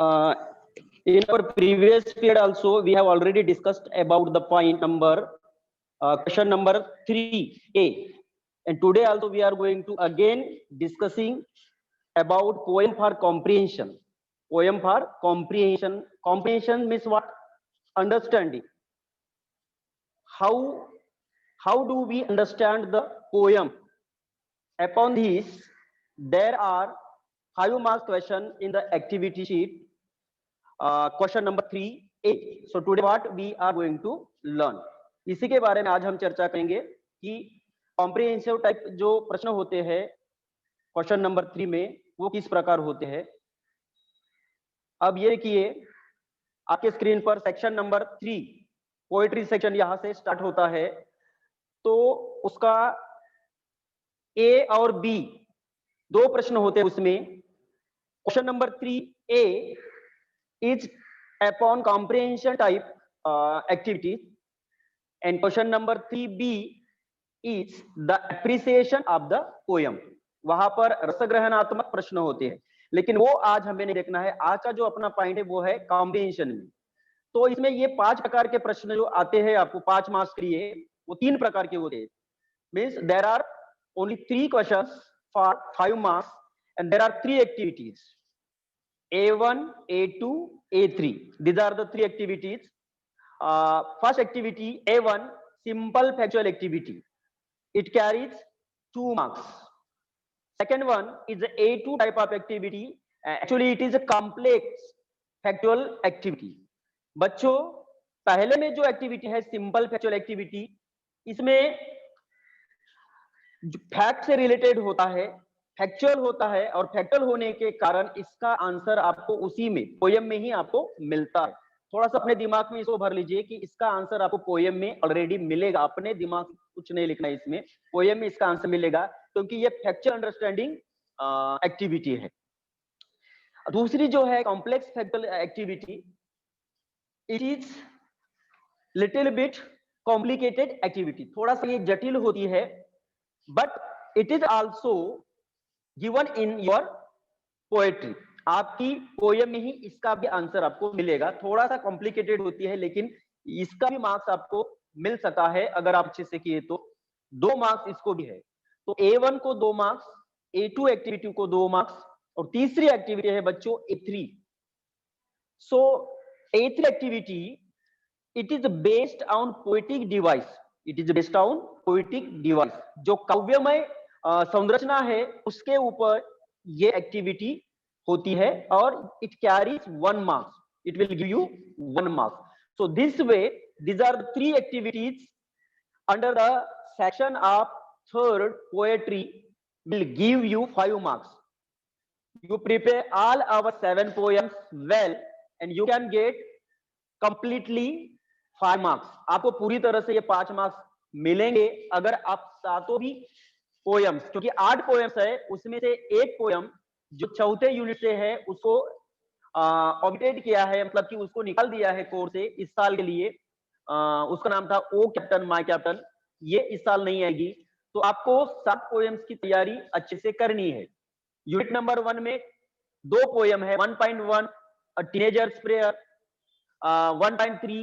Uh, in our previous period also, we have already discussed about the point number, question number 3A. And today also we are going to again discussing about poem for comprehension. Poem for comprehension. Comprehension means what? Understanding. How do we understand the poem? Upon this, there are 5 marks question in the activity sheet. Question number 3A. So today what we are going to learn, इसी के बारे में आज हम चर्चा करेंगे कि comprehensive type जो प्रश्न होते हैं क्वेश्चन नंबर 3 में वो किस प्रकार होते हैं। अब ये देखिए आपके स्क्रीन पर सेक्शन नंबर 3 पोएट्री सेक्शन यहां से स्टार्ट होता है। तो उसका ए और बी दो प्रश्न होते हैं उसमें। Question number 3A is upon comprehension type activity, and question number 3B is the appreciation of the poem. वहां पर रसग्रहणात्मक प्रश्न होते हैं, लेकिन वो आज हमें नहीं देखना है। आज का जो अपना पॉइंट है वो है कॉम्प्रिहेंशन में। तो इसमें ये 5 प्रकार के प्रश्न जो आते हैं आपको 5 मार्क्स के लिए, वो 3 प्रकार के होते हैं। Means there are only 3 questions for 5 marks and there are 3 activities A1, A2, A3. These are the 3 activities. First activity A1, simple factual activity. It carries 2 marks. Second one is the A2 type of activity. Actually it is a complex factual activity. बच्चों पहले में जो activity है simple factual activity, इसमें fact से related होता है, factual होता है, और फैक्चुअल होने के कारण इसका आंसर आपको उसी में पोयम में ही आपको मिलता है। थोड़ा सा अपने दिमाग में इसको भर लीजिए कि इसका आंसर आपको पोयम में ऑलरेडी मिलेगा। अपने दिमाग कुछ नहीं लिखना है इसमें, पोयम में इसका आंसर मिलेगा क्योंकि ये फैक्चुअल अंडरस्टैंडिंग एक्टिविटी है। दूसरी जो है complex factual activity, it is little bit complicated activity. थोड़ा सा ये जटिल होती है, but it is also given in your poetry. आपकी पोयम में ही इसका भी आंसर आपको मिलेगा। थोड़ा सा कॉम्प्लिकेटेड होती है, लेकिन इसका भी मार्क्स आपको मिल सकता है अगर आप अच्छे से किए तो। 2 मार्क्स इसको भी है। तो A1 को 2 मार्क्स, A2 एक्टिविटी को 2 मार्क्स, और तीसरी एक्टिविटी है बच्चों A3। So A3 activity it is based on poetic device. It is based on poetic device. जो काव्यमय संरचना है उसके ऊपर ये एक्टिविटी होती है, और it carries 1 marks. It will give you 1 marks. So this way these are the 3 activities under the section of 3rd poetry will give you 5 marks. You prepare all our 7 poems well and you can get completely 5 marks. आपको पूरी तरह से ये 5 marks मिलेंगे अगर आप सातों भी पोएम्स, क्योंकि 8 पोएम्स है, उसमें से एक पोएम जो चौथे यूनिट से है उसको ऑमिटेड किया है, मतलब कि उसको निकाल दिया है कोर्स से इस साल के लिए। उसका नाम था ओ कैप्टन माय कैप्टन। ये इस साल नहीं आएगी। तो आपको 7 पोएम्स की तैयारी अच्छे से करनी है। यूनिट नंबर 1 में 2 पोएम है, 1.1 अ teenagers prayer, 1.3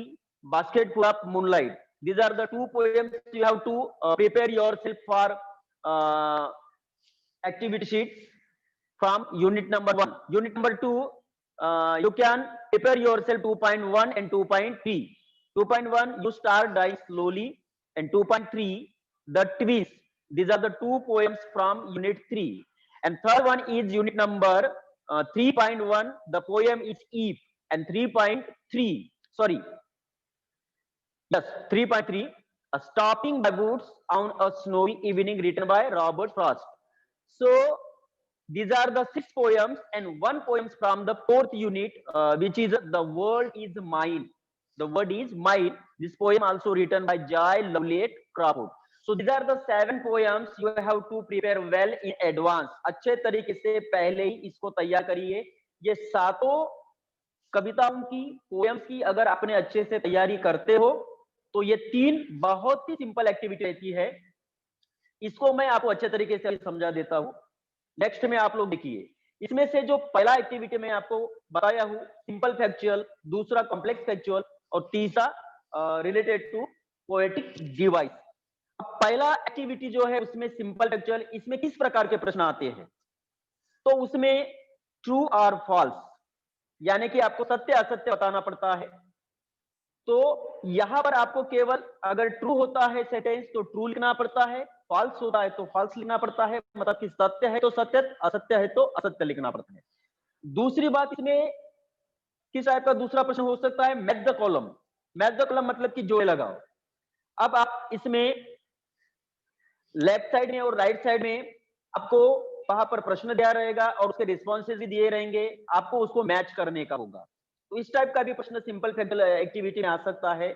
basket full of moonlight. These are the 2 poems you have to prepare yourself for activity sheet from unit number 1. Unit number 2, you can prepare yourself 2.1 and 2.3. 2.1 you start dying slowly, and 2.3 the twist. These are the 2 poems from unit 3. And third one is unit number 3.1. The poem is Eve. And 3.3, sorry, yes, 3.3, Stopping by Boots on a Snowy Evening, written by Robert Frost. So these are the 6 poems and 1 poems from the 4th unit, which is The World is Mine. The World is Mine. This poem also written by Joy Lovelace Crawford. So these are the 7 poems you have to prepare well in advance. अच्छे तरीके से पहले ही इसको तैयार करिए। ये सातों कविताओं की, पोएम्स की अगर आपने अच्छे से तैयारी करते हो तो ये 3 बहुत ही सिंपल एक्टिविटी रहती है। इसको मैं आपको अच्छे तरीके से समझा देता हूं। नेक्स्ट में आप लोग देखिए इसमें से जो पहला एक्टिविटी मैं आपको बताया हूँ सिंपल फैक्चुअल, दूसरा कॉम्प्लेक्स फैक्चुअल और तीसरा रिलेटेड टू पोएटिक डिवाइस। पहला एक्टिविटी जो है उसमें सिंपल फैक्चुअल, इसमें किस प्रकार के प्रश्न आते हैं? तो उसमें ट्रू और फॉल्स यानी कि आपको सत्य असत्य बताना पड़ता है। तो यहां पर आपको केवल अगर ट्रू होता है सेंटेंस तो ट्रू लिखना पड़ता है, फॉल्स होता है तो फॉल्स लिखना पड़ता है, मतलब कि सत्य है तो सत्य, असत्य है तो असत्य लिखना पड़ता है। दूसरी बात इसमें किस टाइप का दूसरा प्रश्न हो सकता है? Match the column. Match the column मतलब कि जोड़े लगाओ। अब आप इसमें लेफ्ट साइड में और राइट साइड में आपको वहां पर प्रश्न दिया रहेगा और उसके रिस्पॉन्सेज भी दिए रहेंगे, आपको उसको मैच करने का होगा। तो इस टाइप का भी प्रश्न सिंपल फैक्चुअल एक्टिविटी में आ सकता है।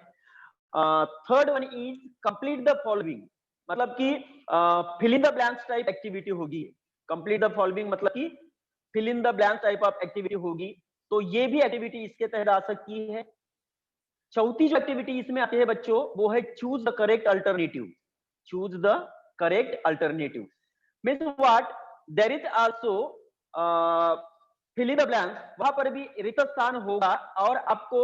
Third one is complete the following, मतलब कि fill in the blanks type activity होगी। कंप्लीट द फॉलोइंग मतलब कि fill in the blanks type of activity होगी। तो ये भी एक्टिविटी इसके तहत आ सकती है। चौथी जो एक्टिविटी इसमें आती है बच्चों वो है choose the correct alternative. Choose the correct alternative means what, there is also fill in the blanks, वहां पर भी रिक्त स्थान होगा और आपको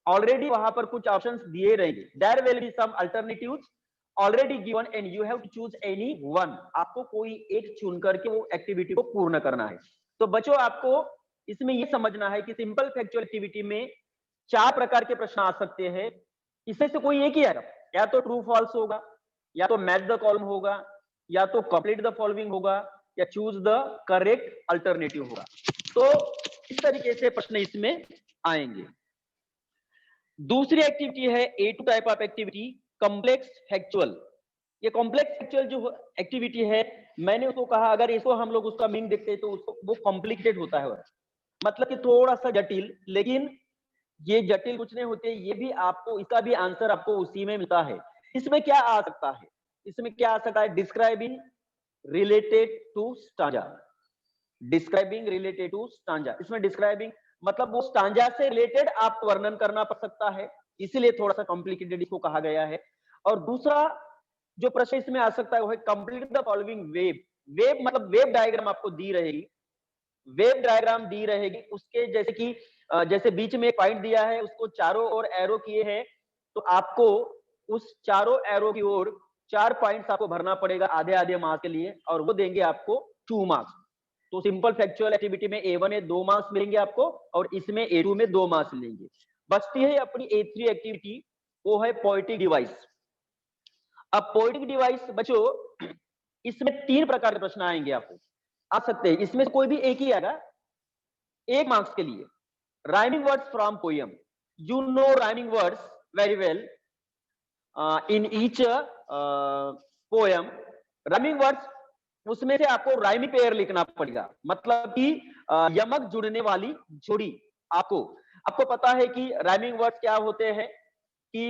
ऑलरेडी वहां पर कुछ ऑप्शंस दिए रहेंगे। There will be some alternatives already given and you have to choose any one. आपको कोई एक चुन करके वो एक्टिविटी को पूर्ण करना है। तो बच्चों आपको इसमें ये समझना है कि सिंपल फैक्चुअल एक्टिविटी में 4 प्रकार के प्रश्न आ सकते हैं। इसमें से कोई एक ही आएगा, या तो ट्रू फॉल्स होगा, या तो मैच द कॉलम होगा, या तो कंप्लीट द फॉलोइंग होगा, या चूज द करेक्ट अल्टरनेटिव होगा। तो इस तरीके से प्रश्न इसमें आएंगे। दूसरी एक्टिविटी है A2 type of activity, complex factual. ये कॉम्प्लेक्स फैक्चुअल जो एक्टिविटी है, मैंने उसको कहा अगर इसको हम लोग उसका मीनिंग देखते हैं तो उसको वो कॉम्प्लिकेटेड होता है, मतलब कि थोड़ा सा जटिल। लेकिन ये जटिल कुछ नहीं होते, ये भी आपको इसका भी आंसर आपको उसी में मिलता है। इसमें क्या आ सकता है? इसमें क्या आ सकता है? Describing related to stanza. Describing related to stanza, इसमें डिस्क्राइबिंग मतलब वो स्टांजा से रिलेटेड आपको वर्णन करना पड़ सकता है, इसीलिए थोड़ा सा कॉम्प्लिकेटेड इसको कहा गया है। और दूसरा जो प्रश्न इसमें आ सकता है वो है complete the following wave. Wave मतलब वेव डायग्राम आपको दी रहेगी, वेव डायग्राम दी रहेगी उसके जैसे कि जैसे बीच में पॉइंट दिया है उसको चारों ओर एरो किए हैं, तो आपको उस चारों एरो की ओर 4 पॉइंट्स आपको भरना पड़ेगा आधे आधे मार्क्स के लिए, और वो देंगे आपको 2 मार्क्स। तो सिंपल फैक्चुअल एक्टिविटी में A1 में 2 मार्क्स मिलेंगे आपको और इसमें A2 में 2 मार्क्स मिलेंगे। बचती है अपनी A3 एक्टिविटी, वो है पोएटिक डिवाइस। अब पोएटिक डिवाइस बच्चों इसमें 3 प्रकार के प्रश्न आएंगे आपको, आ सकते हैं। इसमें कोई भी एक ही आएगा 1 मार्क्स के लिए। Rhyming words from poem, you know rhyming words very well in each poem. Rhyming words उसमें से आपको राइमिंग पेयर लिखना पड़ेगा, मतलब कि यमक जुड़ने वाली जोड़ी। आपको आपको पता है कि राइमिंग वर्ड्स क्या होते हैं कि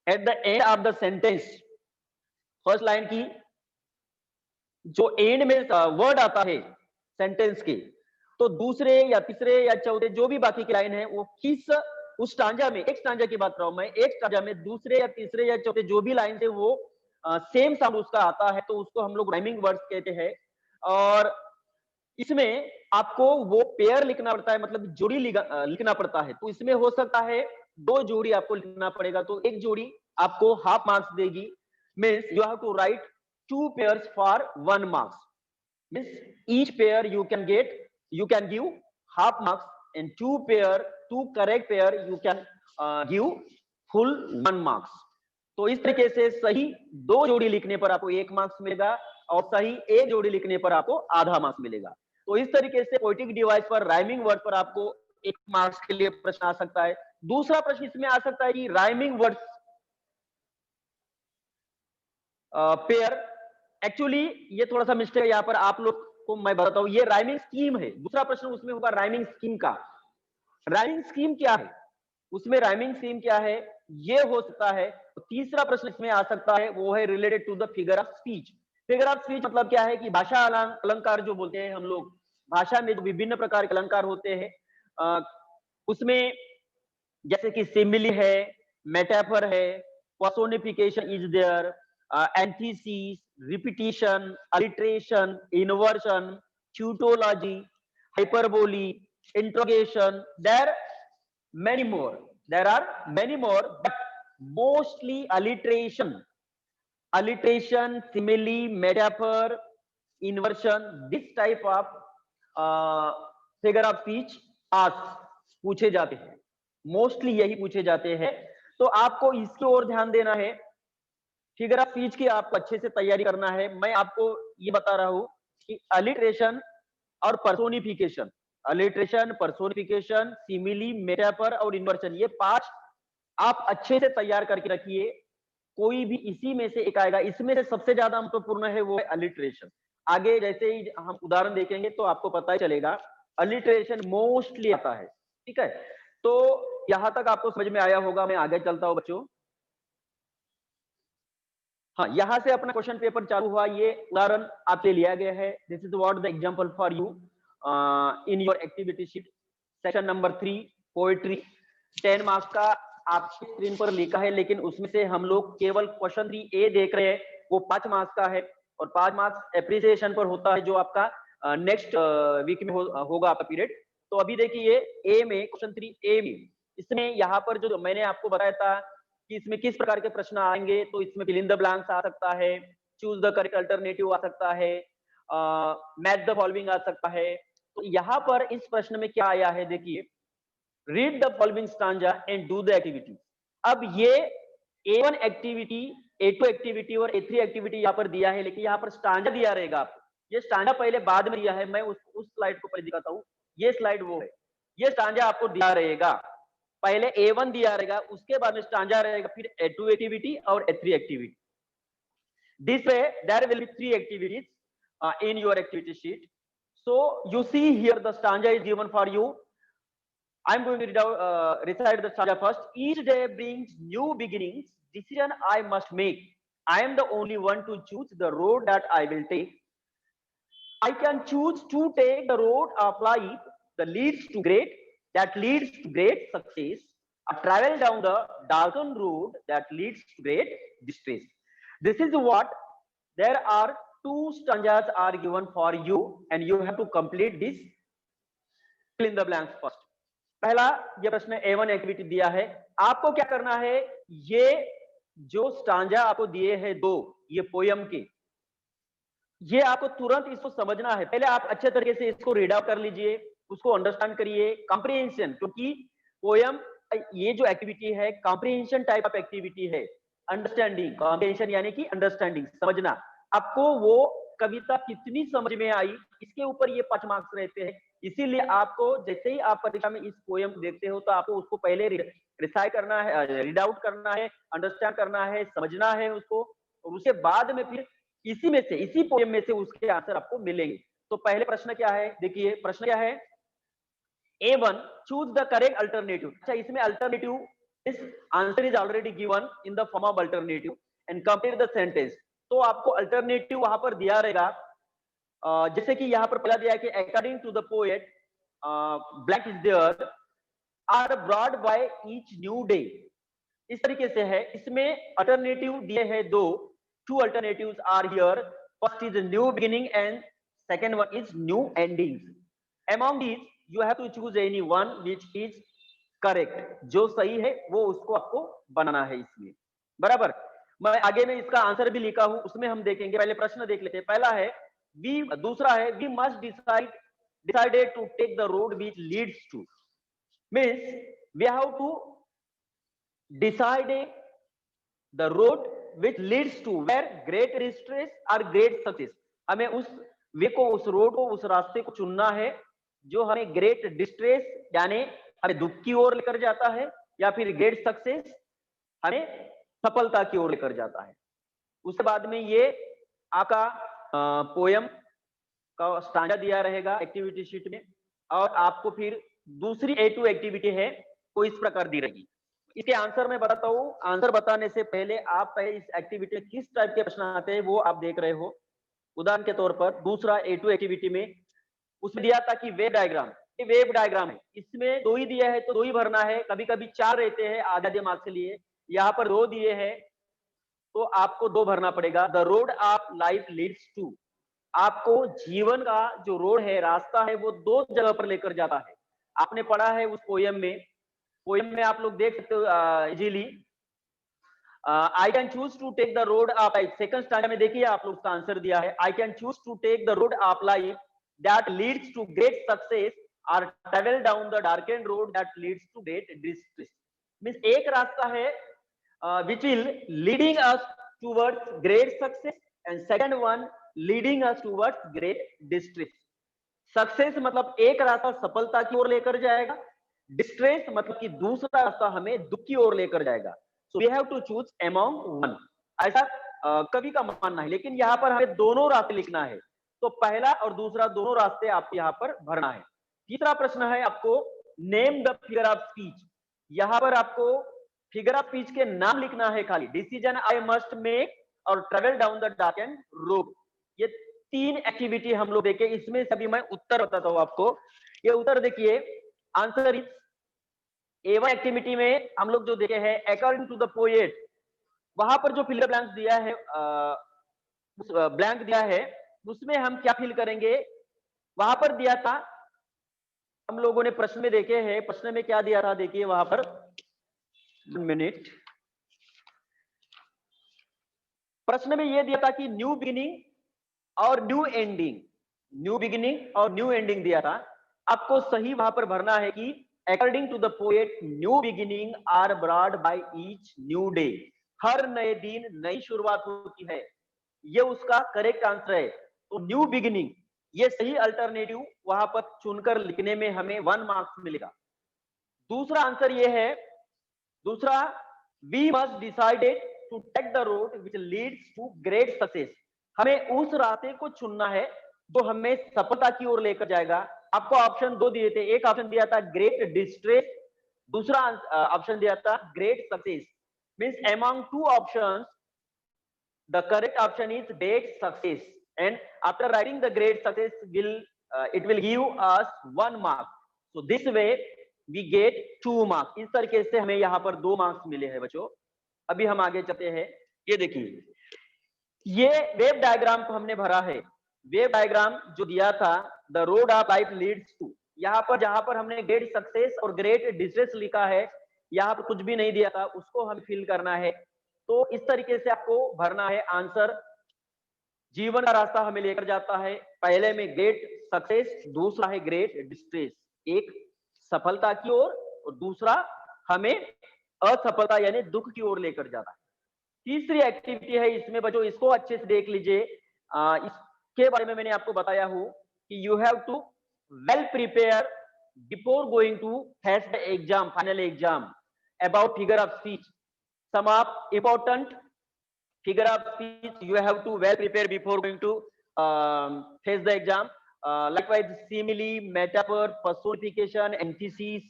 at the end of the sentence, first line की जो एंड में वर्ड आता है सेंटेंस के, तो दूसरे या तीसरे या चौथे जो भी बाकी की लाइन है वो किस उस स्टांजा में, एक स्टांजा की बात कर रहा हूं मैं, एक स्टांजा में दूसरे या तीसरे या चौथे जो भी लाइन है वो सेम साउंड उसका आता है, तो उसको हम लोग राइमिंग वर्ड्स कहते हैं। और इसमें आपको वो पेयर लिखना पड़ता है, मतलब जोड़ी लिखना पड़ता है। तो इसमें हो सकता है 2 जोड़ी आपको लिखना पड़ेगा, तो एक जोड़ी आपको हाफ मार्क्स देगी। Means you have to write 2 pairs for 1 marks. Means each pair you can give half marks and 2 correct pair you can give full 1 marks। तो इस तरीके से सही 2 जोड़ी लिखने पर आपको 1 मार्क्स मिलेगा और सही 1 जोड़ी लिखने पर आपको आधा मार्क्स मिलेगा। तो इस तरीके से पोएटिक डिवाइस पर राइमिंग वर्ड पर आपको 1 मार्क्स के लिए प्रश्न आ सकता है। दूसरा प्रश्न इसमें आ सकता है कि राइमिंग वर्ड्स पेयर, एक्चुअली ये थोड़ा सा मिस्टेक है यहाँ पर, आप लोग को मैं बताता हूं, ये राइमिंग स्कीम है। दूसरा प्रश्न उसमें होगा राइमिंग स्कीम का। राइमिंग स्कीम क्या है, उसमें राइमिंग स्कीम क्या है ये हो सकता है। तो तीसरा प्रश्न इसमें आ सकता है वो है related to the figure of speech. Figure of speech मतलब क्या है कि भाषा अलंकार जो बोलते हैं हम लोग, भाषा में जो विभिन्न प्रकार के अलंकार होते हैं उसमें जैसे कि सिमिली है, मेटाफर है, personification is there, antithesis, repetition, alliteration, inversion, tautology, hyperbole, interrogation. There are many more, but mostly alliteration, simile, metaphor, inversion, this type of figure of speech ask पूछे जाते हैं, मोस्टली यही पूछे जाते हैं। तो आपको इसकी ओर ध्यान देना है, फिगर ऑफ स्पीच की आपको अच्छे से तैयारी करना है। मैं आपको ये बता रहा हूं कि अलिट्रेशन और पर्सोनिफिकेशन, सिमिली, मेटाफर और इन्वर्सन, ये 5 आप अच्छे से तैयार करके रखिए। कोई भी इसी में से एक आएगा। इसमें से सबसे ज्यादा महत्वपूर्ण है वो है अलिट्रेशन। आगे जैसे ही हम उदाहरण देखेंगे तो आपको पता ही चलेगा, अलिट्रेशन मोस्टली आता है। ठीक है, तो यहां तक आपको समझ में आया होगा। मैं आगे चलता हूं बच्चों। हाँ, यहां से अपना क्वेश्चन पेपर चालू हुआ। ये उदाहरण आपसे लिया गया है। This is what the example for you in your activity sheet, section number 3 poetry. 10 marks का आपकी स्क्रीन पर लिखा है, लेकिन उसमें से हम लोग केवल क्वेश्चन 3A देख रहे हैं, वो 5 मार्क्स का है। और 5 मार्क्स एप्रिसिएशन पर होता है, जो आपका नेक्स्ट वीक में होगा आपका पीरियड। तो अभी देखिए ए में, क्वेश्चन 3A में, इसमें यहाँ पर जो मैंने आपको बताया था कि इसमें किस प्रकार के प्रश्न आएंगे, तो इसमें फिल इन द ब्लैंक्स आ सकता है, चूज द करेक्ट अल्टरनेटिव आ सकता है, मैच द फॉलोइंग आ सकता है। तो यहाँ पर इस प्रश्न में क्या आया है, देखिए, read the following stanza and do the activity. अब ये A1 एक्टिविटी, A2 एक्टिविटी और A3 एक्टिविटी यहाँ पर दिया है, लेकिन यहाँ पर स्टांजा दिया रहेगा आपको। ये स्टांजा पहले बाद में दिया है, मैं उस स्लाइड को पहले दिखाता हूँ। ये स्लाइड वो है, ये स्टांजा आपको दिया रहेगा। पहले A1 दिया रहेगा, उसके बाद में स्टांजा रहेगा, फिर A2 एक्टिविटी और A3 activity. This way there will be 3 activities in your activity sheet. So you see here the stanza is given for you. I'm going to recite the stanza first. Each day brings new beginnings, decision I must make. I am the only one to choose the road that I will take. I can choose to take the road of life that leads to great success. I travel down the darkened road that leads to great distress. This is what there are 2 stanzas are given for you, and you have to complete this. Fill in the blanks first. पहला ये प्रश्न A1 activity दिया है। आपको क्या करना है, ये जो स्टांजा आपको दिए हैं 2, ये पोयम के, ये आपको तुरंत इसको समझना है। पहले आप अच्छे तरीके से इसको रीड आउट कर लीजिए, उसको अंडरस्टैंड करिए, कॉम्प्रिहेंशन, क्योंकि पोयम, ये जो एक्टिविटी है कॉम्प्रिहेंशन टाइप ऑफ एक्टिविटी है। अंडरस्टैंडिंग, कॉम्प्रिहेंशन यानी कि अंडरस्टैंडिंग, समझना। आपको वो कविता कितनी समझ में आई, इसके ऊपर ये 5 मार्क्स रहते हैं। इसीलिए आपको जैसे ही आप परीक्षा में इस पोयम देखते हो, तो आपको उसको पहले रिसाइट करना है, रीड आउट करना है, अंडरस्टैंड करना है, समझना है उसको, और उसके बाद में फिर इसी में से, इसी पोयम में से उसके आंसर आपको मिलेंगे। तो पहले प्रश्न क्या है, देखिए प्रश्न क्या है, A1 choose the correct alternative। अच्छा, इसमें alternative, this answer is already given in the form of alternative and complete the sentence। तो आपको अल्टरनेटिव वहां पर दिया रहेगा, जैसे कि यहाँ पर पहला दिया है कि according to the poet Blake is there are brought by each new day. इस तरीके से है। इसमें अल्टरनेटिव दिए हैं 2, 2 alternatives are here। First is new beginning and second one is new endings। Among these you have to choose any one which is correct। जो सही है वो उसको आपको बनाना है इसमें, बराबर। मैं आगे में इसका आंसर भी लिखा हूं, उसमें हम देखेंगे। पहले प्रश्न देख लेते हैं। पहला है दूसरा है we must decided to take the road which leads to, means we have to decide the road which leads to where great distress or great success। हमें उस वे को, उस रोड को, उस रास्ते को चुनना है जो हमें ग्रेट डिस्ट्रेस यानी हमें दुख की ओर लेकर जाता है, या फिर ग्रेट सक्सेस हमें सफलता की ओर लेकर जाता है। उसके बाद में ये आपका पोयम का स्टांजा दिया रहेगा एक्टिविटी शीट में, और आपको फिर दूसरी A2 एक्टिविटी है वो इस प्रकार दी रहेगी। इसके आंसर मैं बताता हूँ। आंसर बताने से पहले आप पहले इस एक्टिविटी में किस टाइप के प्रश्न आते हैं वो आप देख रहे हो। उदाहरण के तौर पर दूसरा A2 एक्टिविटी में उसमें दिया था कि वेव डायग्राम, ये वेव डायग्राम है, इसमें 2 ही दिया है तो 2 ही भरना है। कभी कभी 4 रहते हैं आधे मार्क्स के लिए, यहाँ पर 2 दिए हैं तो आपको 2 भरना पड़ेगा। The road of life leads to, आपको जीवन का जो रोड है, रास्ता है, वो दो जगह पर लेकर जाता है। आपने पढ़ा है उस पोयम में आप लोग देख सकते हो easily, I can choose to take the road of life. Second standard में देखिए आप लोग उसका आंसर दिया है, I can choose to take the road of life that leads to great success और travel down the darkened road that leads to great distress. Means एक रास्ता है which will leading us towards great success and second one leading us towards great distress। Success मतलब एक रास्ता सफलता की ओर लेकर जाएगा, डिस्ट्रेस मतलब कि दूसरा रास्ता हमें दुख की ओर लेकर जाएगा। So we have to choose among one, ऐसा कवि का मानना है, लेकिन यहाँ पर हमें दोनों रास्ते लिखना है, तो पहला और दूसरा दोनों रास्ते आपको यहाँ पर भरना है। तीसरा प्रश्न है आपको name the figure of speech. यहाँ पर आपको फिगर ऑफ स्पीच के नाम लिखना है खाली, डिसीजन आई मस्ट मेक और travel down the dark and road. ये तीन एक्टिविटी हम लोग देखे, इसमें सभी मैं उत्तर बताता हूं आपको। ये उत्तर देखिए, आंसर इज A1 एक्टिविटी में हम लोग जो देखे हैं अकॉर्डिंग टू द पोएट, वहां पर जो फिल ब्लैंक्स दिया है, ब्लैंक दिया है, उसमें हम क्या फिल करेंगे, वहां पर दिया था, हम लोगों ने प्रश्न में देखे हैं, प्रश्न में क्या दिया था देखिए वहां पर, मिनट, प्रश्न में यह दिया था कि न्यू बिगिनिंग और न्यू एंडिंग, न्यू बिगिनिंग और न्यू एंडिंग दिया था। आपको सही वहां पर भरना है कि according to the poet new beginning are brought by each new day. हर नए दिन नई शुरुआत होती है, ये उसका करेक्ट आंसर है। तो न्यू बिगिनिंग ये सही अल्टरनेटिव वहां पर चुनकर लिखने में हमें 1 मार्क्स मिलेगा। दूसरा आंसर ये है, दूसरा, we must decided to take the road which leads to great success. हमें उस रास्ते को चुनना है जो हमें सफलता की ओर लेकर जाएगा। आपको ऑप्शन दो दिए थे, एक ऑप्शन दिया था ग्रेट डिस्ट्रेस, दूसरा ऑप्शन दिया था great success. Means among two options the correct option is great success, and after writing the great success will it will give us 1 mark, so this way we get 2 marks। इस तरीके से हमें यहाँ पर 2 marks मिले हैं बच्चों। अभी हम आगे चलते हैं, ये देखिए, ये वेव डायग्राम को हमने भरा है। वेव डायग्राम जो दिया था, the road of life leads to, यहाँ पर जहां पर हमने ग्रेट सक्सेस और ग्रेट डिस्ट्रेस लिखा है, यहाँ पर कुछ भी नहीं दिया था, उसको हमें फिल करना है। तो इस तरीके से आपको भरना है आंसर। जीवन का रास्ता हमें लेकर जाता है, पहले में ग्रेट सक्सेस, दूसरा है ग्रेट डिस्ट्रेस, एक सफलता की ओर और दूसरा हमें असफलता यानी दुख की ओर लेकर जाता है। तीसरी एक्टिविटी है इसमें बच्चों, इसको अच्छे से देख लीजिए। इसके बारे में मैंने आपको बताया हूं कि you have to well prepare before going to face the exam, final exam, about figure of speech. Some of important figure of speech you have to well prepare before going to face the exam. Likewise, simile, metaphor, personification, antithesis,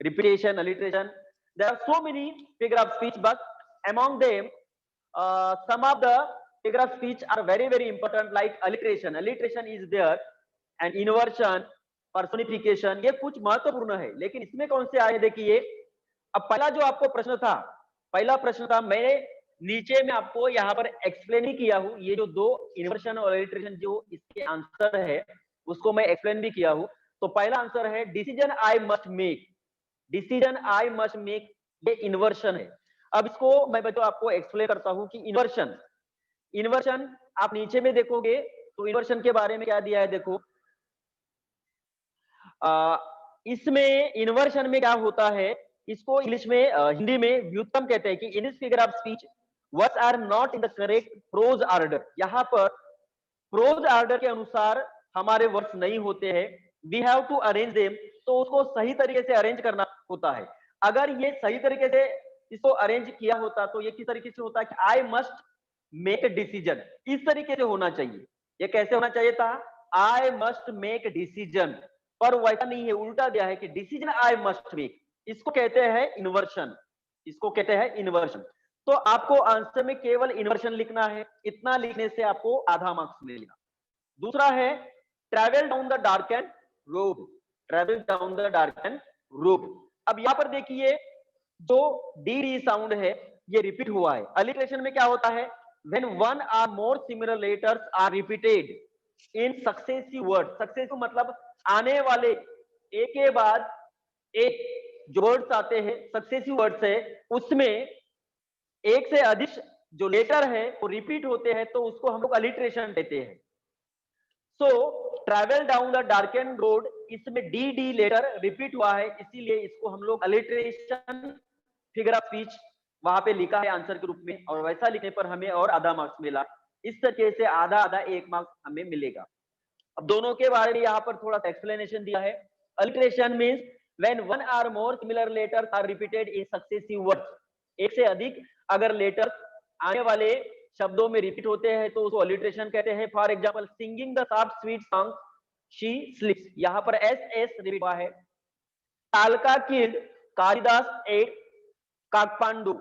repetition, alliteration. There are so many figure of speech, but among them, some of the figure of speech are very very important, like alliteration. Alliteration is there, and inversion, personification. ये कुछ महत्वपूर्ण है, लेकिन इसमें कौन से आए देखिए। अब पहला जो आपको प्रश्न था, पहला प्रश्न था, मैंने नीचे में आपको यहाँ पर एक्सप्लेन ही किया हूँ, ये जो दो इन्वर्शन और एलिट्रेशन जो इसके आंसर है उसको मैं एक्सप्लेन भी किया हूँ। तो पहला आंसर है decision I must make, decision I must make, ये इन्वर्शन है। अब इसको मैं बच्चों आपको एक्सप्लेन करता हूँ कि इन्वर्शन, इन्वर्शन आप नीचे में देखोगे तो इन्वर्शन के बारे में क्या दिया है देखो। इसमें इन्वर्शन में क्या होता है, इसको इंग्लिश में हिंदी में व्युत्पन्न कहते हैं कि in this figure of speech words are not in the correct prose order. यहाँ पर प्रोज ऑर्डर के अनुसार हमारे वर्ड्स नहीं होते हैं, we have to arrange them, तो उसको सही तरीके से अरेंज करना होता है। अगर ये सही तरीके से इसको अरेंज किया होता तो ये किस तरीके से होता है कि आई मस्ट मेक डिसीजन, इस तरीके से होना चाहिए। ये कैसे होना चाहिए था, आई मस्ट मेक डिसीजन, पर वैसा नहीं है, उल्टा दिया है कि डिसीजन आई मस्ट मेक। इसको कहते हैं इन्वर्शन, इसको कहते हैं इन्वर्शन। तो आपको आंसर में केवल इन्वर्शन लिखना है, इतना लिखने से आपको आधा मार्क्स मिलेगा। दूसरा है travel down the dark and road, travel down the dark and road. अब यहां पर देखिए जो डी साउंड है ये रिपीट हुआ है। अलिट्रेशन में क्या होता है, when one or more similar letters are repeated, in successive word, successive मतलब आने वाले एक के बाद एक जो वर्ड्स आते हैं सक्सेसिव वर्ड्स है, उसमें एक से अधिक जो लेटर है वो रिपीट होते हैं तो उसको हम लोग अलिट्रेशन देते हैं। So travel down the darken road, इसमें डी डी लेटर रिपीट हुआ है, इसीलिए इसको हम लोग अलिट्रेशन फिगर ऑफ स्पीच वहां पे लिखा है आंसर के रूप में, और वैसा लिखने पर हमें और आधा मार्क्स मिला। इस तरीके से आधा आधा 1 मार्क्स हमें मिलेगा। अब दोनों के बारे में यहाँ पर थोड़ा सा एक्सप्लेनेशन दिया है। Alliteration means when one or more similar letters are repeated in successive words, एक से अधिक अगर लेटर्स आने वाले शब्दों में रिपीट होते हैं तो उसको अलिट्रेशन कहते हैं। For example singing the soft sweet song she sleeps, यहाँ पर एस एस रिपीट हुआ है। तालका किल्ड कालिदास एट काकपांडु,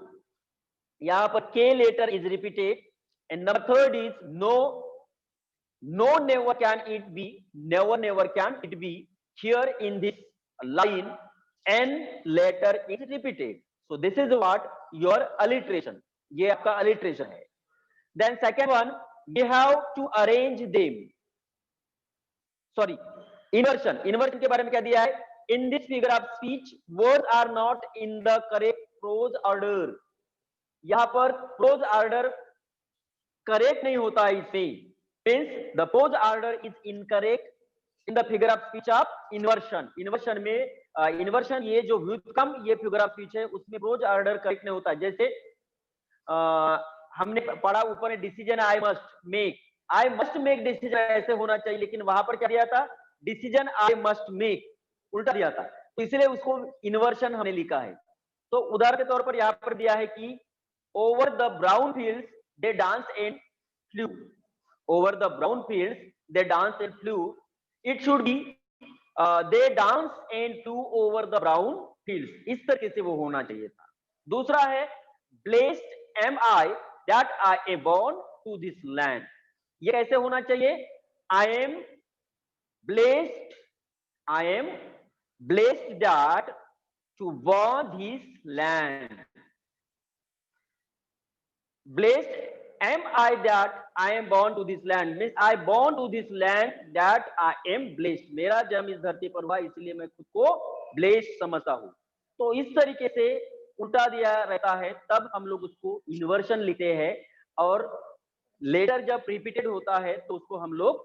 यहाँ पर K letter is repeated. And number third is no, no never can it be, never never can it be, here in this line n letter is repeated, so this is what your alliteration, ये आपका alliteration है। then second one, we have to arrange them, sorry, inversion, inversion के बारे में क्या दिया है, in this figure of speech words are not in the correct prose order, यहाँ पर prose order करेक्ट नहीं होता है इसमें, means the prose order is incorrect in the figure of speech of inversion, inversion में inversion ये जो व्युत्क्रम ये figure of speech है उसमें prose order करेक्ट नहीं होता। जैसे हमने पढ़ा ऊपर में decision I must make decision ऐसे होना चाहिए, लेकिन वहां पर क्या दिया था, डिसीजन आई मस्ट मेक उल्टा दिया था, तो इसलिए उसको इन्वर्शन हमने लिखा है। तो उदाहरण के तौर पर यहाँ पर दिया है कि over the brown fields they dance and flu, over the brown fields they dance and flew, it should be they dance and flew over the brown fields, इस तरीके से वो होना चाहिए था। दूसरा है blessed am I that I am born to this land, ये कैसे होना चाहिए, I am blessed that to born this land, blessed am I that I am born to this land, means I born to this land that I am blessed, मेरा जन्म इस धरती पर हुआ इसलिए मैं खुद को blessed समझता हूँ। तो इस तरीके से उल्टा दिया रहता है तब हम लोग उसको इन्वर्शन लिखते हैं, और लेटर जब रिपीटेड होता है तो उसको हम लोग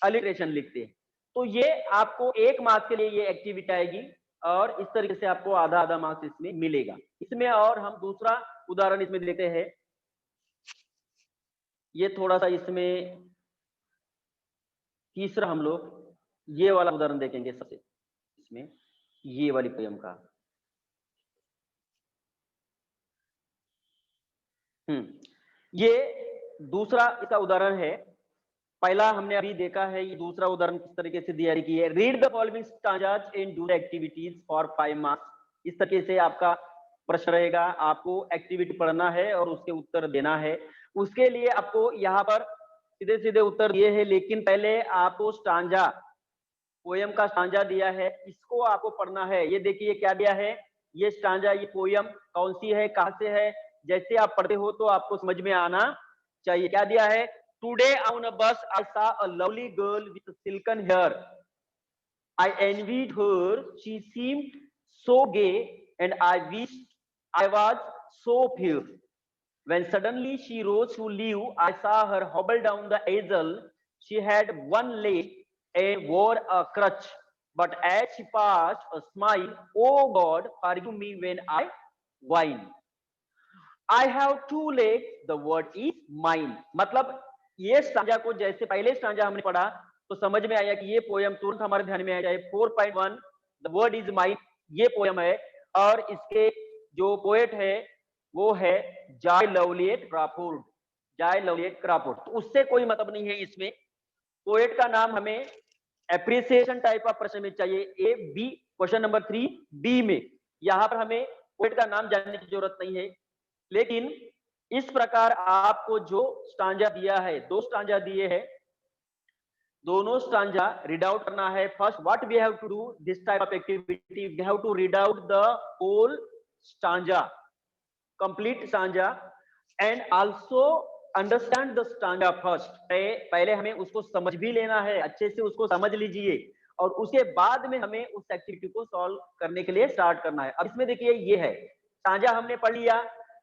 अलिट्रेशन लिखते हैं। तो ये आपको 1 मार्क्स के लिए ये एक्टिविटी आएगी, और इस तरीके से आपको आधा आधा मार्क्स इसमें मिलेगा। इसमें और हम दूसरा उदाहरण इसमें देते हैं, ये थोड़ा सा इसमें तीसरा हम लोग ये वाला उदाहरण देखेंगे सबसे, इसमें ये वाली पोयम का। ये दूसरा इसका उदाहरण है, पहला हमने अभी देखा है, ये दूसरा उदाहरण किस तरीके से दिया की है। Read the following stanzas and do the activities for 5 marks, इस तरीके से आपका प्रश्न रहेगा, आपको एक्टिविटी पढ़ना है और उसके उत्तर देना है। उसके लिए आपको यहाँ पर सीधे सीधे उत्तर दिए हैं, लेकिन पहले आपको स्टांजा, पोयम का स्टांजा दिया है, इसको आपको पढ़ना है। ये देखिए क्या दिया है, ये स्टांजा, ये पोयम कौन सी है, कहां से है, जैसे आप पढ़ते हो तो आपको समझ में आना चाहिए। क्या दिया है, today on a bus I saw a lovely girl with silken hair, I envied her, she seemed so gay and I wished I was so fair, when suddenly she rose to leave, I saw her hobble down the aisle, she had one leg and wore a crutch, but as she passed a smile, oh God forgive me when I whine, I have 2 legs, the word is mine। मतलब ये stanza को जैसे पहले stanza हमने पढ़ा तो समझ में आया कि ये पोयम तुरंत हमारे ध्यान में आ जाए। 4.1 द वर्ड इज माइन, ये पोयम है, और इसके जो पोएट है वो है जॉय लवलिएट क्रॉफोर्ड, जॉय लवलिएट क्रॉफोर्ड। तो उससे कोई मतलब नहीं है, इसमें पोएट का नाम हमें एप्रिसिएशन टाइप ऑफ प्रश्न में चाहिए। A B, question number 3 B में, यहाँ पर हमें पोएट का नाम जानने की जरूरत नहीं है, लेकिन इस प्रकार आपको जो स्टांजा दिया है, 2 स्टांजा दिए हैं, दोनों स्टांजा रीड आउट करना है। First what we have to do this type of activity, we have to read out the whole stanza, complete stanza, and also understand the stanza first, पहले हमें उसको समझ भी लेना है, अच्छे से उसको समझ लीजिए और उसके बाद में हमें उस एक्टिविटी को सॉल्व करने के लिए स्टार्ट करना है। अब इसमें देखिए ये है स्टांजा हमने पढ़ लिया,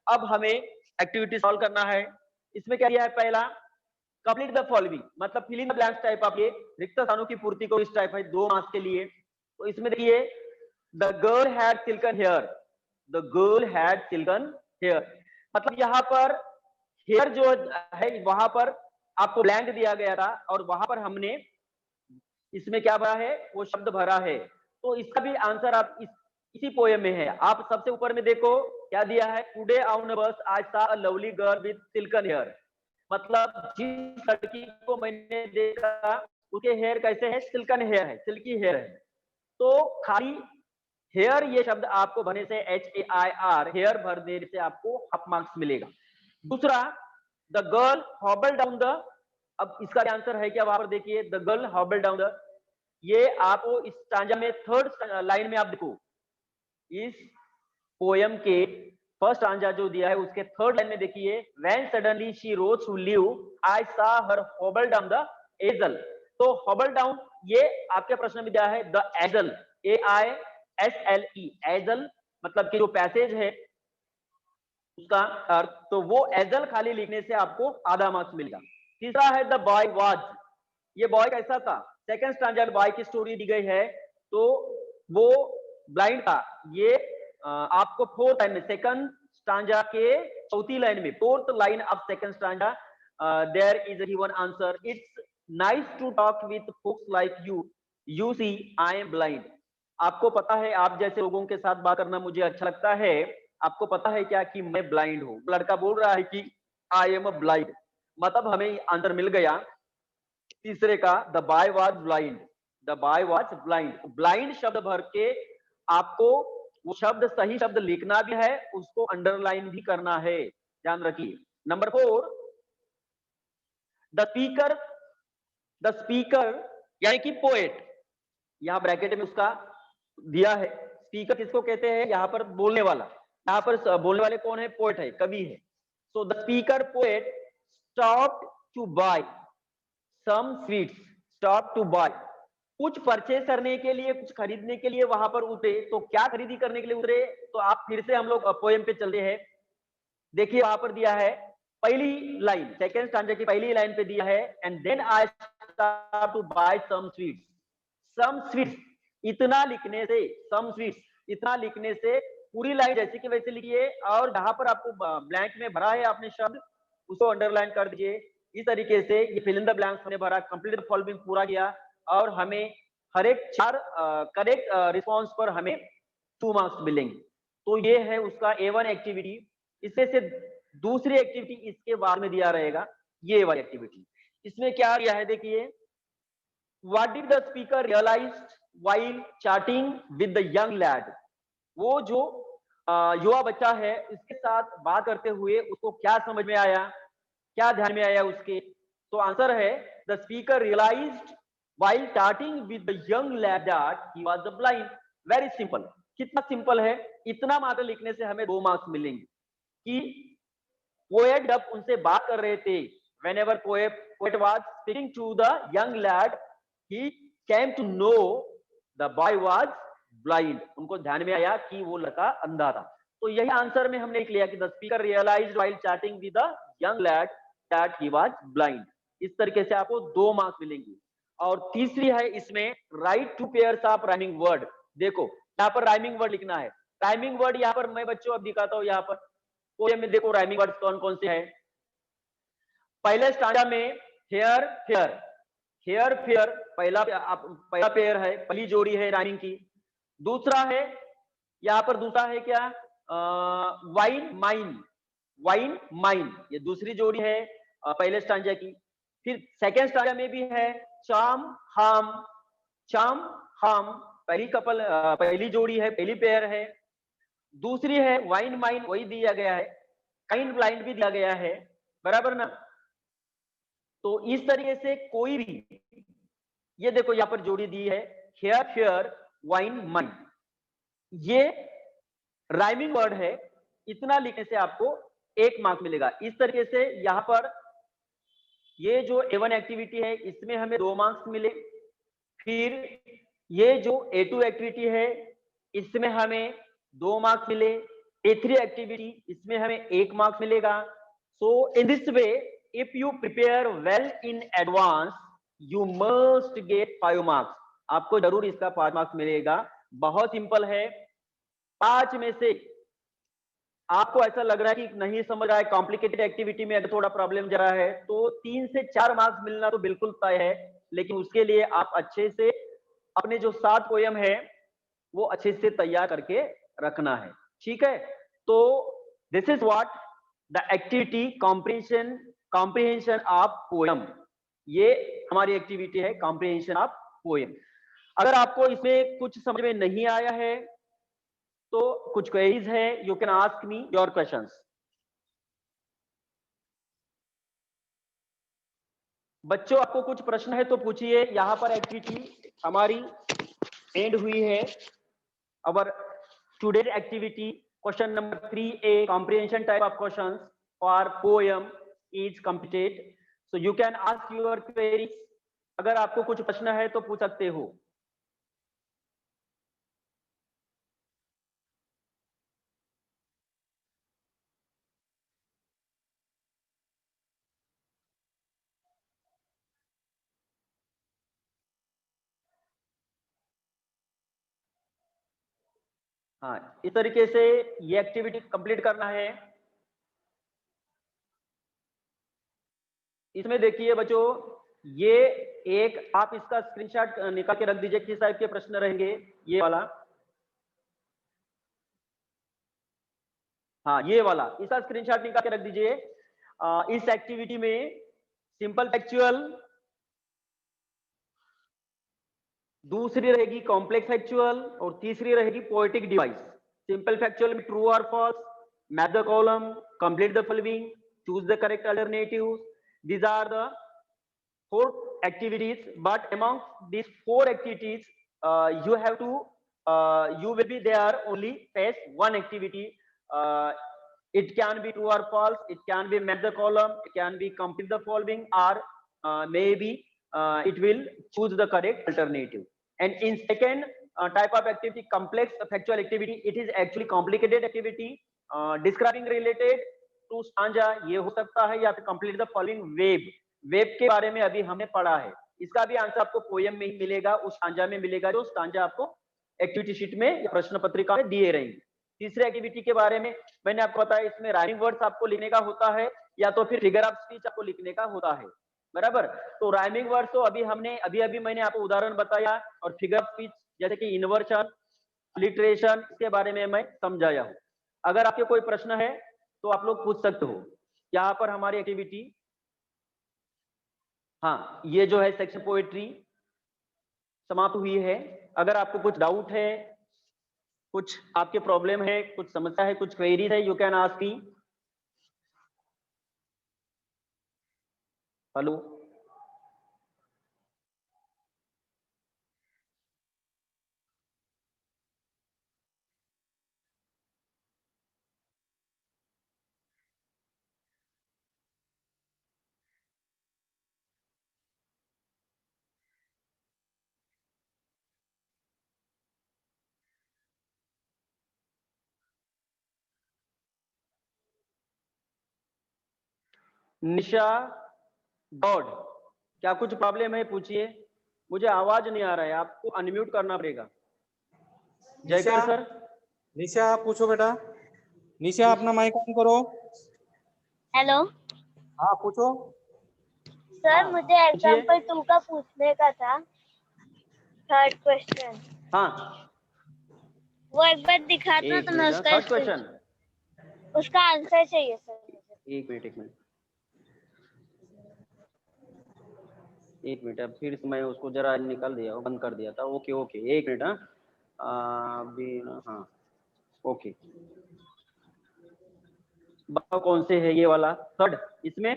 अब हमें एक्टिविटी सॉल्व करना है। इसमें क्या दिया है, पहला कंप्लीट द फॉलोइंग, मतलब fill in the blanks type आप ये रिक्त स्थानों की पूर्ति को, इस टाइप है 2 मार्क्स के लिए। तो इसमें देखिए the girl had silken hair, the girl had silken hair, मतलब यहाँ पर हेयर जो है वहां पर आपको ब्लैंक दिया गया था और वहां पर हमने इसमें क्या भरा है, वो शब्द भरा है। तो इसका भी आंसर आप इसी पोएम में है। आप सबसे ऊपर में देखो क्या दिया है, today on bus I saw a lovely girl with silken hair, मतलब जिस लड़की को मैंने देखा उसके हेयर कैसे है, सिल्कन हेयर है, सिल्की हेयर है। तो खाली हेयर ये शब्द आपको भरने से HAIR हेयर भर देने से आपको हाफ मार्क्स मिलेगा। दूसरा द गर्ल हॉबल डाउन द, अब इसका आंसर है क्या, वहां पर देखिए द गर्ल हॉबल डाउन द, ये आपको इस स्टांजा में थर्ड लाइन में आप देखो, इस पोयम के फर्स्ट स्टांजा जो दिया है उसके थर्ड लाइन में देखिए, when suddenly she rose to leave I saw her hobble down the aisle. तो हॉबल डाउन ये आपके प्रश्न में दिया है द एजल, AISLE एजल, मतलब कि जो पैसेज है उसका अर्थ, तो वो एजल खाली लिखने से आपको आधा मार्क्स मिलेगा। तीसरा है द बॉय वाज, ये बॉय कैसा था, सेकंड स्टैंडर्ड बॉय की स्टोरी दी गई है, तो वो ब्लाइंड था। ये आपको फोर्थ लाइन में, सेकंड स्टांजा के चौथी लाइन में, fourth line of second stanza, there is a given answer, it's nice to talk with folks like you see I am blind. आपको पता है आप जैसे लोगों के साथ बात करना मुझे अच्छा लगता है। आपको पता है क्या कि मैं ब्लाइंड हूं, लड़का बोल रहा है कि आई एम अ ब्लाइंड, मतलब हमें आंसर मिल गया तीसरे का, the boy was blind, the boy was blind. Blind शब्द भर के आपको वो शब्द सही शब्द लिखना भी है, उसको अंडरलाइन भी करना है, ध्यान रखिए। Number 4 the speaker, the speaker यानी कि पोएट, यहाँ ब्रैकेट में उसका दिया है। स्पीकर किसको कहते हैं, यहाँ पर बोलने वाला, यहाँ पर बोलने वाले कौन है, पोएट है, कवि है। So the speaker poet stopped to buy some sweets, stop to buy, कुछ परचेज करने के लिए, कुछ खरीदने के लिए वहां पर उतरे। तो क्या खरीदी करने के लिए उतरे, तो आप फिर से हम लोग पोएम पे चलते हैं। देखिए वहां पर दिया है पहली लाइन, सेकंड स्टैंजा की पहली लाइन पे दिया है, and then I start to buy some sweets, some sweets, इतना लिखने से, सम स्वीट्स, इतना लिखने से पूरी लाइन जैसे कि वैसे लिखिए, और जहां पर आपको ब्लैंक में भरा है आपने शब्द उसको अंडरलाइन कर दीजिए। इस तरीके से ये फिल इन द ब्लैंक्स हमने भरा, कंप्लीट फॉलोइंग पूरा किया, और हमें हर एक 4 करेक्ट रिस्पॉन्स पर हमें 2 मार्क्स मिलेंगे। तो ये है उसका A1 एक्टिविटी। इससे से दूसरी एक्टिविटी इसके बाद में दिया रहेगा, ये वाली एक्टिविटी। इसमें क्या दिया है देखिए, what did the speaker realized while chatting with the young lad, वो जो युवा बच्चा है इसके साथ बात करते हुए उसको क्या समझ में आया, क्या ध्यान में आया उसके। तो आंसर है the speaker realized while chatting with the young lad that he was blind. Very simple, कितना सिंपल है, इतना मात्र लिखने से हमें 2 मार्क्स मिलेंगे कि पोएट जब उनसे बात कर रहे थे, whenever poet was speaking to the young lad, he came to know the boy was blind, उनको ध्यान में आया कि वो लड़का अंधा था। तो यही आंसर में हमने लिख लिया कि the speaker realized while chatting with the young lad that he was blind। इस तरीके से आपको 2 मार्क्स मिलेंगे। और तीसरी है इसमें right two pairs of rhyming word. देखो यहाँ पर राइमिंग वर्ड लिखना है, राइमिंग वर्ड यहाँ पर मैं बच्चों अब दिखाता हूँ। यहाँ पर पोएम में देखो राइमिंग वर्ड्स कौन कौन से हैं। पहले स्टांजा में हेयर फेयर, हेयर फेयर पहला पेयर है, पहली जोड़ी है राइमिंग की। दूसरा है यहाँ पर, दूसरा है क्या, वाइन माइन, वाइन माइन, ये दूसरी जोड़ी है पहले स्टांजा की। फिर सेकेंड स्टांजा में भी है चाम हाम, चाम हाम, पहली जोड़ी है, पहली पेयर है। दूसरी है वाइन माइन, वही दिया गया है, काइंड ब्लाइंड भी दिया गया है, बराबर ना। तो इस तरीके से कोई भी, ये देखो यहाँ पर जोड़ी दी है हेयर फेयर वाइन माइन, ये राइमिंग वर्ड है, इतना लिखने से आपको 1 मार्क मिलेगा। इस तरीके से यहाँ पर ये जो A1 एक्टिविटी है इसमें हमें 2 मार्क्स मिले। फिर ये जो A2 एक्टिविटी है इसमें हमें 2 मार्क्स मिले। A3 एक्टिविटी इसमें हमें 1 मार्क्स मिलेगा। So in this way if you prepare well in advance you must get 5 marks. आपको जरूर इसका 5 मार्क्स मिलेगा। बहुत सिंपल है। 5 में से आपको ऐसा लग रहा है कि नहीं समझ रहा है, कॉम्प्लिकेटेड एक्टिविटी में अगर थोड़ा प्रॉब्लम जरा है, तो 3 से 4 मार्क्स मिलना तो बिल्कुल तय है। लेकिन उसके लिए आप अच्छे से अपने जो 7 पोयम है वो अच्छे से तैयार करके रखना है। ठीक है, तो this is what the activity comprehension of poem. ये हमारी एक्टिविटी है कॉम्प्रिहेंशन ऑफ पोयम। अगर आपको इसमें कुछ समझ में नहीं आया है तो कुछ क्वेरीज है, you can ask me your questions. बच्चों आपको कुछ प्रश्न है तो पूछिए। यहाँ पर एक्टिविटी हमारी एंड हुई है। अवर today's activity question number 3A comprehension type of questions for poem is completed. So you can ask your queries. अगर आपको कुछ प्रश्न है तो पूछ सकते हो। हाँ, इस तरीके से ये एक्टिविटी कंप्लीट करना है। इसमें देखिए बच्चों, ये एक आप इसका स्क्रीनशॉट निकाल के रख दीजिए। किस टाइप के प्रश्न रहेंगे ये वाला। हाँ, ये वाला इसका स्क्रीनशॉट निकाल के रख दीजिए। इस एक्टिविटी में सिंपल फैक्चुअल, दूसरी रहेगी कॉम्प्लेक्स फैक्चुअल और तीसरी रहेगी पोएटिक डिवाइस। सिंपल फैक्चुअल में ट्रू और false, match the column, complete the following, choose the correct alternative. These are the 4 activities, but among these 4 activities you will be there only face one activity. It can be true or false, it can be match the column, it can be complete the following, or maybe it will choose the correct alternative. And in second type of activity, complex factual activity, it is actually complicated activity describing related to stanza, ये हो सकता है, या फिर complete the following web. Web के बारे में अभी हमने पढ़ा है। इसका भी आंसर आपको पोयम में ही मिलेगा, उस स्टांजा में मिलेगा जो स्टांजा आपको एक्टिविटी शीट में या प्रश्न पत्रिका में दिए रहेंगे। तीसरे एक्टिविटी के बारे में मैंने आपको बताया, इसमें राइमिंग वर्ड्स आपको लिखने का होता है या तो फिर फिगर ऑफ स्पीच आपको लिखने का होता है। बराबर, तो राइमिंग वर्ड्स तो अभी मैंने आपको उदाहरण बताया, और फिगर ऑफ स्पीच जैसे कि इन्वर्शन, लिटरेशन, इसके बारे में मैं समझाया हूं। अगर आपके कोई प्रश्न है तो आप लोग पूछ सकते हो। यहाँ पर हमारी एक्टिविटी, हाँ, ये जो है सेक्शन पोएट्री समाप्त हुई है। अगर आपको कुछ डाउट है, कुछ आपके प्रॉब्लम है, कुछ समस्या है, कुछ क्वेरीज है, you can ask me. Hello, Nisha God, क्या कुछ प्रॉब्लम है? पूछिए। मुझे आवाज नहीं आ रहा है, आपको अनम्यूट करना पड़ेगा। जयकर सर। निशा आप पूछो बेटा। निशा अपना माइक ऑन करो। हेलो हाँ पूछो सर, मुझे एग्जाम्पल 2 का पूछने का था, थर्ड क्वेश्चन। हाँ, वो एक बार दिखाता तो मैं उसका थर्ड क्वेश्चन, उसका आंसर चाहिए सर मुझे। एक मिनट, अब फिर मैं उसको जरा निकाल दिया, बंद कर दिया था। ओके ओके, एक मिनट। हाँ ओके, बताओ कौन से है ये वाला थर्ड? इसमें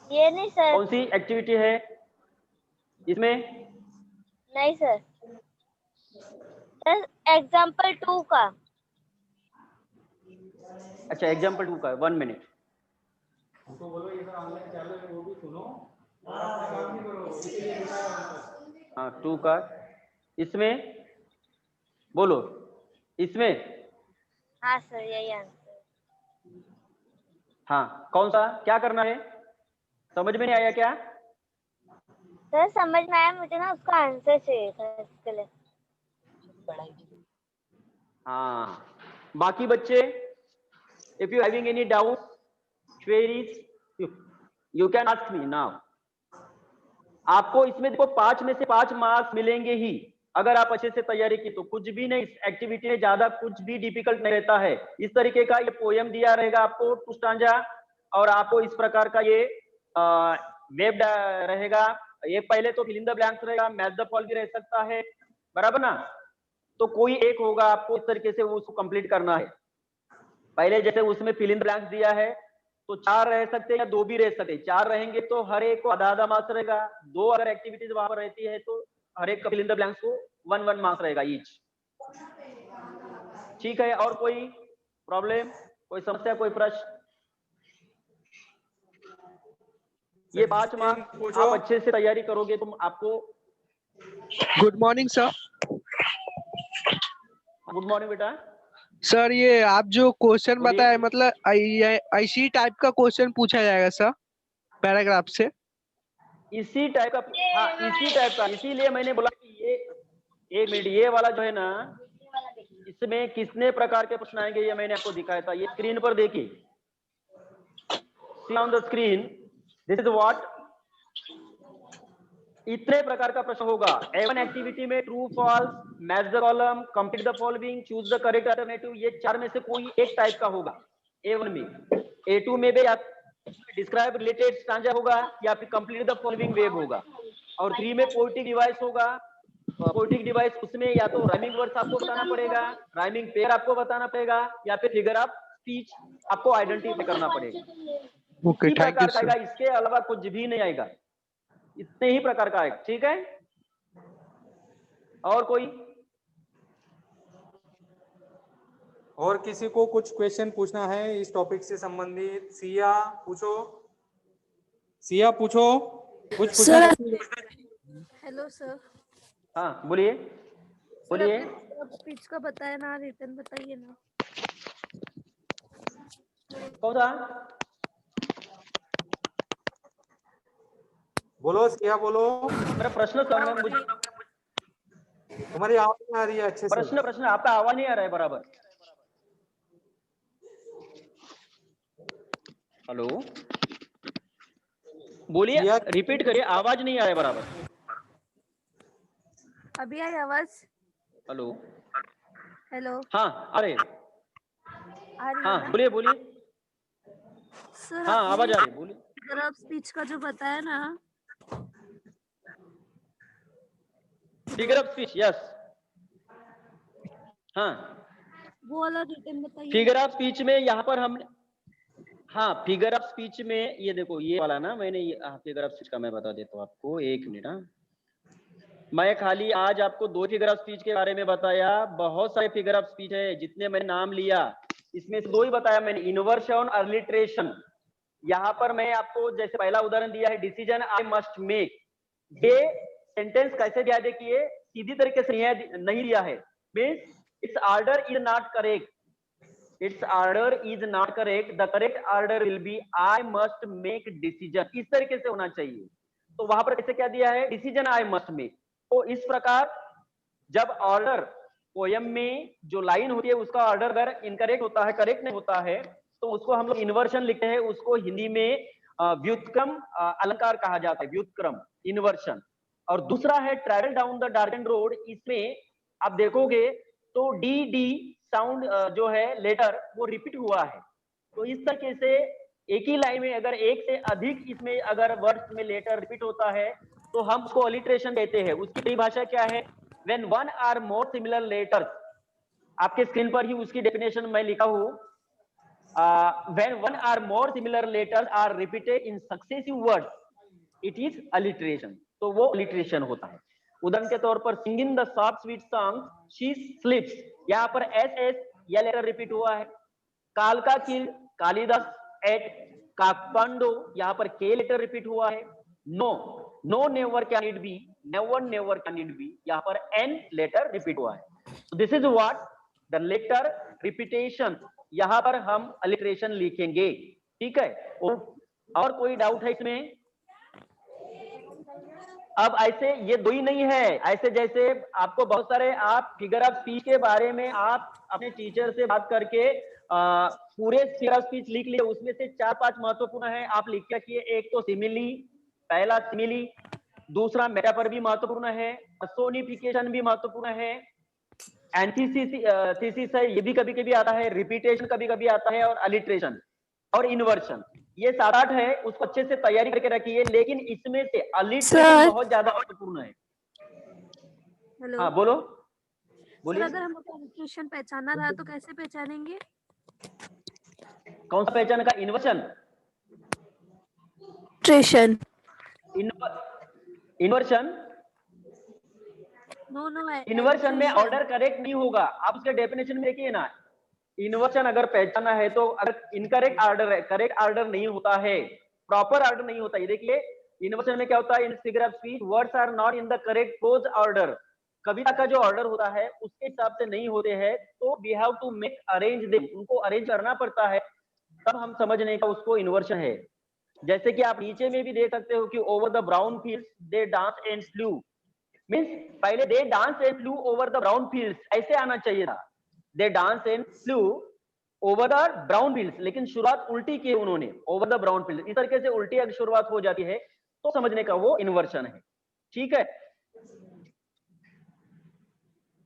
ये नहीं सर। कौन सी एक्टिविटी है इसमें? नहीं सर, एग्जाम्पल 2 का। अच्छा, एग्जाम्पल 2 का, 1 मिनट। उनको बोलो ये सर ऑनलाइन चालू है, वो भी सुनो और अपना काम भी करो, इसलिए दिखाया उनको। हाँ 2 का इसमें बोलो, इसमें हाँ सर यही आंसर। हाँ कौन सा क्या करना है, समझ में नहीं आया क्या? सर समझ में आया, मुझे ना उसका आंसर चाहिए था इसके लिए। हाँ बाकी बच्चे, if you having any doubt queries you can ask me now. आपको इसमें देखो 5 में से 5 मार्क्स मिलेंगे ही अगर आप अच्छे से तैयारी की तो। कुछ भी नहीं, इस एक्टिविटी में ज्यादा कुछ भी डिफिकल्ट नहीं रहता है। इस तरीके का ये पोयम दिया रहेगा आपको 2 स्टांजा, और आपको इस प्रकार का ये वेब रहेगा। ये पहले तो फिल इन द ब्लैंक्स रहेगा, मैच द फॉल भी रह सकता है, बराबर ना? तो कोई एक होगा, आपको इस तरीके से उसको कंप्लीट करना है। पहले जैसे उसमें फिल इन द ब्लैंक्स दिया है तो 4 रह सकते हैं या 2 भी रह सकते हैं। 4 रहेंगे तो हर एक को आधा मार्क्स रहेगा। 2 अगर एक्टिविटीज वहां पर रहती है तो हर एक फिल इन द ब्लैंक्स को 1 मार्क्स रहेगा ईच। ठीक है, और कोई प्रॉब्लम, कोई समस्या, कोई प्रश्न? ये 5 मार्क्स आप अच्छे से तैयारी करोगे तो आपको। Good morning sir. Good morning बेटा। सर ये आप जो क्वेश्चन बोलिए। बताए मतलब इसी टाइप का क्वेश्चन पूछा जाएगा सर पैराग्राफ से? इसी टाइप का, हाँ इसी टाइप का, इसीलिए मैंने बोला कि ये 1 मिनट, ये वाला जो है ना, इसमें कितने प्रकार के प्रश्न आएंगे ये मैंने आपको दिखाया था। ये स्क्रीन पर देखिए, see on the screen, this is what. इतने प्रकार का प्रश्न होगा। A1 एक्टिविटी में true false, match the column, complete the following, choose the correct alternative, ये 4 में से कोई एक टाइप का होगा A1 में। A2 में भी डिस्क्राइब रिलेटेड स्टांजा होगा या फिर कंप्लीट द फॉलोइंग वेब होगा, और 3 में पोएटिक डिवाइस होगा। पोएटिक डिवाइस उसमें या तो राइमिंग वर्ड्स आपको बताना पड़ेगा, राइमिंग पेयर आपको बताना पड़ेगा, या फिर फिगर ऑफ स्पीच आपको आइडेंटिफाई करना पड़ेगा। ओके, इसी थैंक यू प्रकार का आएगा, इसके अलावा कुछ भी नहीं आएगा। इतने ही प्रकार का आएगा, ठीक है? और कोई? और किसी को कुछ क्वेश्चन पूछना है इस टॉपिक से संबंधित? सिया पूछो, सिया पूछो कुछ पूछना है? Hello sir. हाँ बोलिए, बोलिए। स्पीच का बताया ना, रिटर्न बताइए ना। कौन सा? बोलो सिया बोलो। मेरा प्रश्न समझ, मुझे तुम्हारी आवाज नहीं आ रही है अच्छे से। प्रश्न आपका आवाज नहीं आ रहा है बराबर। हेलो बोलिए, रिपीट करिए, आवाज नहीं आ रहा है बराबर। अभी आई आवाज? हेलो, हेलो हाँ आ रही है। आ रही है हाँ ना? बोलिए, बोलिए। सर हाँ आवाज आ रही है, बोलिए। अगर आप स्पीच का जो बताया ना, फिगर ऑफ स्पीच, यस। हाँ वो वाला रिटर्न बताइए। फिगर ऑफ स्पीच में यहाँ पर हमने, हाँ फिगर ऑफ स्पीच में ये देखो, ये वाला ना मैंने ये फिगर ऑफ स्पीच का मैं बता देता हूँ आपको, 1 मिनट। हाँ मैं खाली आज आपको 2 फिगर ऑफ स्पीच के बारे में बताया। बहुत सारे फिगर ऑफ स्पीच है, जितने मैंने नाम लिया इसमें से 2 ही बताया मैंने, इन्वर्शन और अलिट्रेशन। यहाँ पर मैं आपको जैसे पहला उदाहरण दिया है, डिसीजन आई मस्ट मेक। ये सेंटेंस कैसे दिया, देखिए सीधी तरीके से नहीं दिया है। Means it's order is not correct, its order is not correct, the correct order will be I must make decision, इस तरीके से होना चाहिए। तो वहां पर कैसे क्या दिया है, डिसीजन I must make। तो इस प्रकार जब ऑर्डर पोयम में जो लाइन होती है उसका ऑर्डर अगर इनकरेक्ट होता है, करेक्ट नहीं होता है, तो उसको हम लोग इन्वर्शन लिखते हैं। उसको हिंदी में व्युत्क्रम अलंकार कहा जाता है, व्युत्क्रम, इन्वर्शन। और दूसरा है travel down the darken road. इसमें आप देखोगे तो डी डी साउंड जो है लेटर वो रिपीट हुआ है। तो इस तरीके से एक ही लाइन में अगर एक से अधिक इसमें अगर वर्ड्स में लेटर रिपीट होता है तो हम उसको अलिट्रेशन कहते हैं। उसकी परिभाषा क्या है, when one or more similar letters, आपके स्क्रीन पर ही उसकी डेफिनेशन मैं लिखा हूं, when one or more similar letters are repeated in successive words it is alliteration। तो वो alliteration होता है। उदाहरण के तौर पर singing the soft sweet song she sleeps, यहाँ पर एस एस यह लेटर रिपीट हुआ है। कालका किल कालिदास एट काठमांडू, यहाँ पर के लेटर रिपीट हुआ है। No, no never can it be, never never can it be, यहाँ पर एन लेटर रिपीट हुआ है। This is what the letter repetition, यहाँ पर हम अलिटरेशन लिखेंगे, ठीक है। और कोई डाउट है इसमें? अब ऐसे ये दो ही नहीं है, ऐसे जैसे आपको बहुत सारे, आप फिगर ऑफ स्पीच के बारे में आप अपने टीचर से बात करके पूरे फिगर ऑफ स्पीच लिख लिए, उसमें से 4-5 महत्वपूर्ण है, आप लिख के रखिए। एक तो सिमिली, पहला सिमिली, दूसरा मेटाफर भी महत्वपूर्ण है, पर्सोनिफिकेशन भी महत्वपूर्ण है, एंटीथेसिस है, ये भी कभी कभी आता है, रिपीटेशन कभी कभी आता है, और अलिट्रेशन और इन्वर्शन, ये 7-8 है, उसको अच्छे से तैयारी करके रखिए। लेकिन इसमें से अलिट्रेशन बहुत ज्यादा महत्वपूर्ण है। हेलो हाँ बोलो, सर, बोलिए। अगर हमको अलिट्रेशन पहचानना रहा तो कैसे पहचानेंगे? कौन सा पहचान का? इन्वर्शन, ट्रेशन। इन्वर्शन, नो नो, इन्वर्शन में ऑर्डर करेक्ट नहीं होगा, आप उसके डेफिनेशन में देखिए ना। इन्वर्शन अगर पहचाना है तो अगर इनकरेक्ट ऑर्डर है, करेक्ट ऑर्डर नहीं होता है, प्रॉपर ऑर्डर नहीं होता है। देखिए इन्वर्शन में क्या होता है, in figure of speech words are not in the correct close order, कविता का जो ऑर्डर होता है उसके हिसाब से नहीं होते हैं, तो we have to make arrange them, उनको अरेंज करना पड़ता है, तब हम समझने का उसको इन्वर्शन है। जैसे कि आप नीचे में भी देख सकते हो कि over the brown fields they dance and flew, means पहले they dance and flew over the brown fields, ऐसे आना चाहिए था, they dance and flew over the brown fields, लेकिन शुरुआत उल्टी की उन्होंने, ओवर द ब्राउन फील्ड, इस तरीके से उल्टी अगर शुरुआत हो जाती है तो समझने का वो इन्वर्शन है, ठीक है।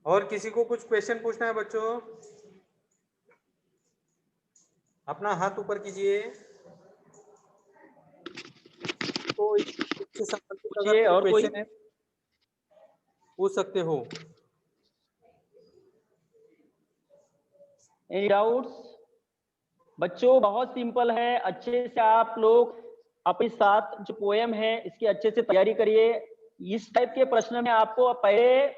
और किसी को कुछ क्वेश्चन पूछना है बच्चों? अपना हाथ ऊपर कीजिए। तो इससे संबंधित अगर और कोई क्वेश्चन है पूछ सकते हो। Any doubts? बच्चों बहुत सिंपल है, अच्छे से आप लोग अपने साथ जो पोएम है इसकी अच्छे से तैयारी करिए। इस टाइप के प्रश्न में आपको पहले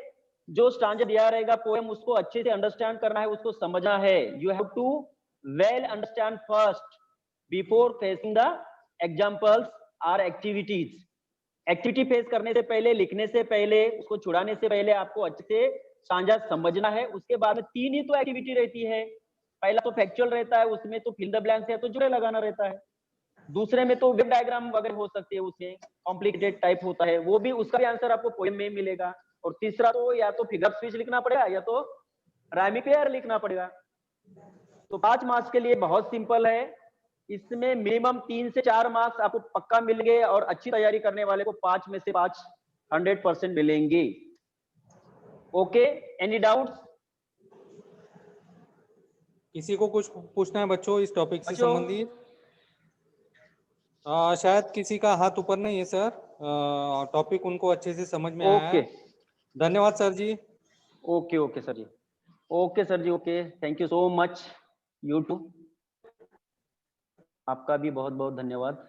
जो स्टांजा दिया रहेगा पोएम, उसको अच्छे से अंडरस्टैंड करना है, उसको समझना है। You have to well understand first before facing the examples और एक्टिविटीज। एक्टिविटी फेस करने से पहले, लिखने से पहले, उसको छुड़ाने से पहले आपको अच्छे से स्टांजा समझना है। उसके बाद में 3 ही तो एक्टिविटी रहती है, पहला तो फैक्चुअल रहता है, उसमें तो फिल द ब्लैंक्स है, तो जुड़े लगाना रहता है। दूसरे में तो वेब डायग्राम वगैरह हो सकती है, उसमें कॉम्प्लिकेटेड टाइप होता है, वो भी, उसका भी आंसर आपको पोएम में मिलेगा। और तीसरा तो या तो फिगर स्पीच लिखना पड़ेगा या तो राइमिंग पेयर लिखना पड़ेगा। तो 5 मार्क्स के लिए बहुत सिंपल है, इसमें मिनिमम 3 से 4 मार्क्स आपको पक्का मिल गए, और अच्छी तैयारी करने वाले को 5 में से 5 100% मिलेंगे। Okay, any doubts? किसी को कुछ पूछना है बच्चों इस टॉपिक से बच्चों? संबंधित? शायद किसी का हाथ ऊपर नहीं है सर, टॉपिक उनको अच्छे से समझ में आया है। धन्यवाद sir ji. Okay sir ji, okay sir ji, okay, thank you so much. You too, आपका भी बहुत बहुत धन्यवाद।